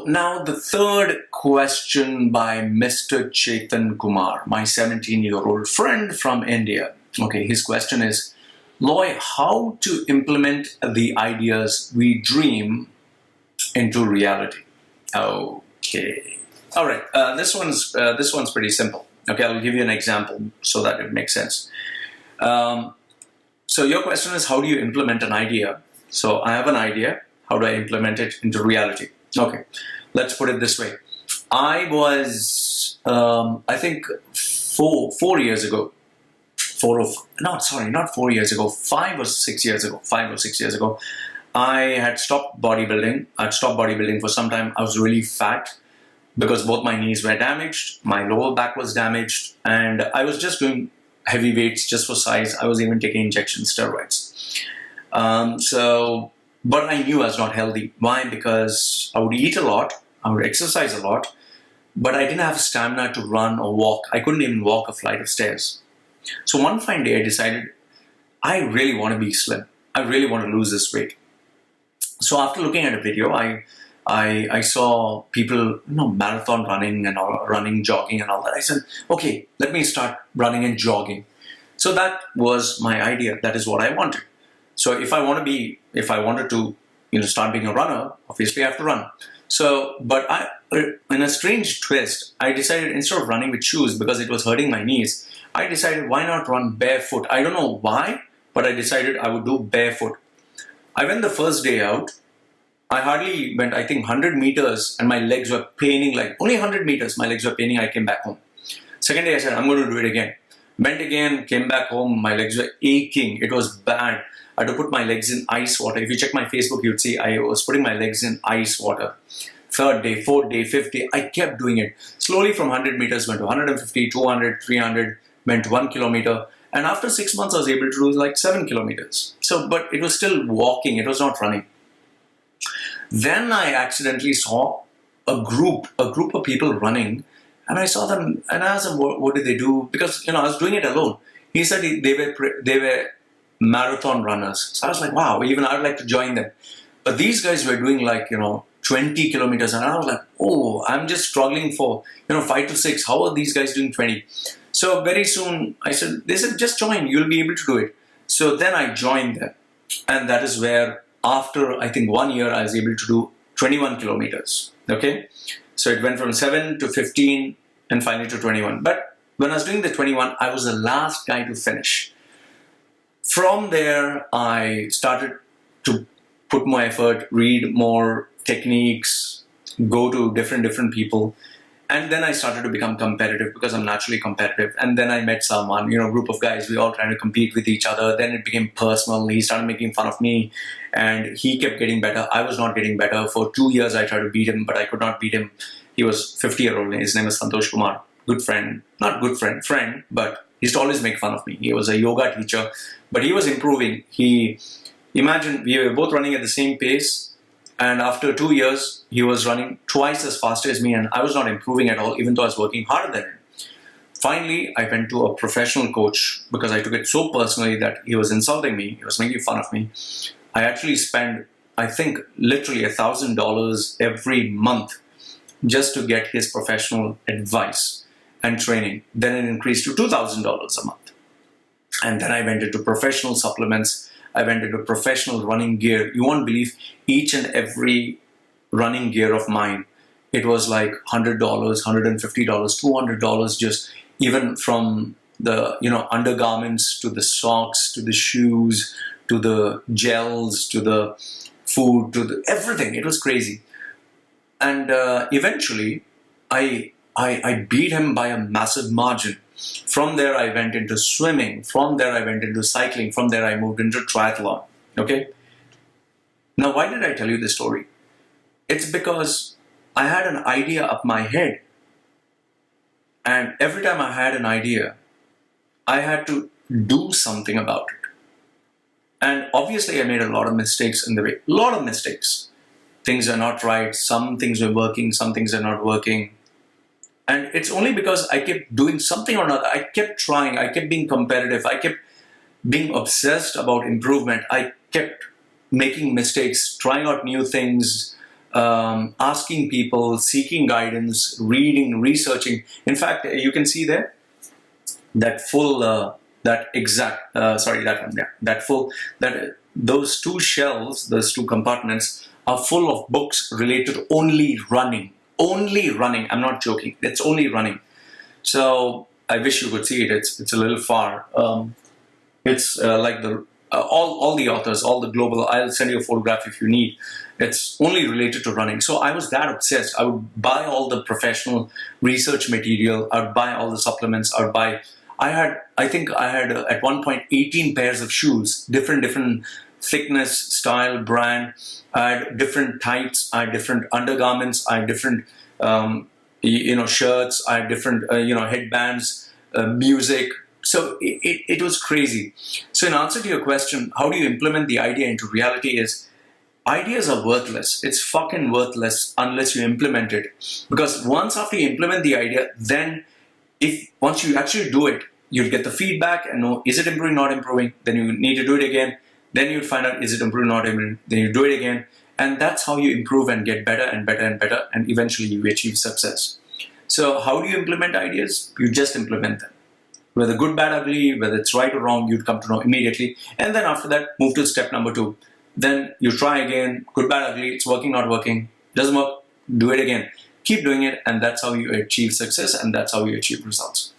now the third question by Mr. Chetan Kumar, my 17-year-old friend from India. Okay, his question is, Loy, how to implement the ideas we dream into reality? Okay. All right. This one's pretty simple. Okay, I'll give you an example so that it makes sense. So your question is, how do you implement an idea? So I have an idea. How do I implement it into reality? Okay, let's put it this way. I was, I think, 4 years ago. 5 or 6 years ago, I had stopped bodybuilding. I'd stopped bodybuilding for some time. I was really fat because both my knees were damaged, my lower back was damaged, and I was just doing heavy weights just for size. I was even taking injection steroids. But I knew I was not healthy. Why? Because I would eat a lot, I would exercise a lot, but I didn't have stamina to run or walk. I couldn't even walk a flight of stairs. So one fine day I decided, I really want to be slim. I really want to lose this weight. So after looking at a video, I saw people, marathon running and running, jogging and all that. I said, okay, let me start running and jogging. So that was my idea. That is what I wanted. So if I wanted to, start being a runner, obviously I have to run. So, but in a strange twist, I decided instead of running with shoes because it was hurting my knees, I decided why not run barefoot. I don't know why, but I decided I would do barefoot. I went the first day out. I hardly went, I think 100 meters and my legs were paining, like only 100 meters, my legs were paining. I came back home. Second day I said, I'm going to do it again. Went again, came back home, my legs were aching. It was bad. I had to put my legs in ice water. If you check my Facebook, you'd see I was putting my legs in ice water. Third day, fourth day, fifth day, I kept doing it. Slowly from 100 meters went to 150, 200, 300, went to 1 kilometer. And after 6 months, I was able to do like 7 kilometers. So, but it was still walking. It was not running. Then I accidentally saw a group of people running, and I saw them and I asked them, what did they do? Because, I was doing it alone. He said they were marathon runners. So I was like, wow, even I would like to join them. But these guys were doing like, 20 kilometers. And I was like, oh, I'm just struggling for, 5 to 6. How are these guys doing 20? So very soon they said, just join, you'll be able to do it. So then I joined them. And that is where after, I think 1 year, I was able to do 21 kilometers. Okay. So it went from 7 to 15 and finally to 21. But when I was doing the 21, I was the last guy to finish. From there, I started to put more effort, read more techniques, go to different people. And then I started to become competitive because I'm naturally competitive. And then I met someone, group of guys, we all trying to compete with each other. Then it became personal. He started making fun of me and he kept getting better. I was not getting better. For 2 years, I tried to beat him, but I could not beat him. He was 50-year-old. His name is Chetan Kumar. Good friend, not good friend, but he used to always make fun of me. He was a yoga teacher, but he was improving. Imagine we were both running at the same pace. And after 2 years, he was running twice as fast as me and I was not improving at all, even though I was working harder than him. Finally, I went to a professional coach because I took it so personally that he was insulting me. He was making fun of me. I actually spent, I think, literally $1,000 every month just to get his professional advice and training. Then it increased to $2,000 a month. And then I went into professional supplements. I went into professional running gear. You won't believe each and every running gear of mine. It was like $100, $150, $200, just even from the undergarments to the socks to the shoes to the gels to the food to the everything. It was crazy. And eventually, I beat him by a massive margin. From there, I went into swimming. From there, I went into cycling. From there, I moved into triathlon. Okay? Now, why did I tell you this story? It's because I had an idea up my head. And every time I had an idea, I had to do something about it. And obviously, I made a lot of mistakes in the way. A lot of mistakes. Things are not right. Some things are working. Some things are not working. And it's only because I kept doing something or another. I kept trying. I kept being competitive. I kept being obsessed about improvement. I kept making mistakes, trying out new things, asking people, seeking guidance, reading, researching. In fact, you can see there that full, that exact, sorry, that one, yeah, that full, that those two shelves, those two compartments are full of books related to only running. Only running. I'm not joking. It's only running. So I wish you could see it. It's a little far. It's like the all the authors, all the global. I'll send you a photograph if you need. It's only related to running. So I was that obsessed. I would buy all the professional research material. I would buy all the supplements. I think I had at one point 18 pairs of shoes, different thickness, style, brand. I had different types. I had different undergarments. I had different shirts. I had different headbands, music. So it was crazy. So in answer to your question, how do you implement the idea into reality is, ideas are worthless. It's fucking worthless unless you implement it. Because once after you implement the idea, then once you actually do it, you'll get the feedback and know, is it improving, not improving? Then you need to do it again. Then you'll find out, is it improving, not improving? Then you do it again. And that's how you improve and get better and better and better. And eventually you achieve success. So how do you implement ideas? You just implement them. Whether good, bad, ugly, whether it's right or wrong, you'd come to know immediately. And then after that, move to step number 2. Then you try again, good, bad, ugly, it's working, not working, doesn't work, do it again. Keep doing it, and that's how you achieve success, and that's how you achieve results.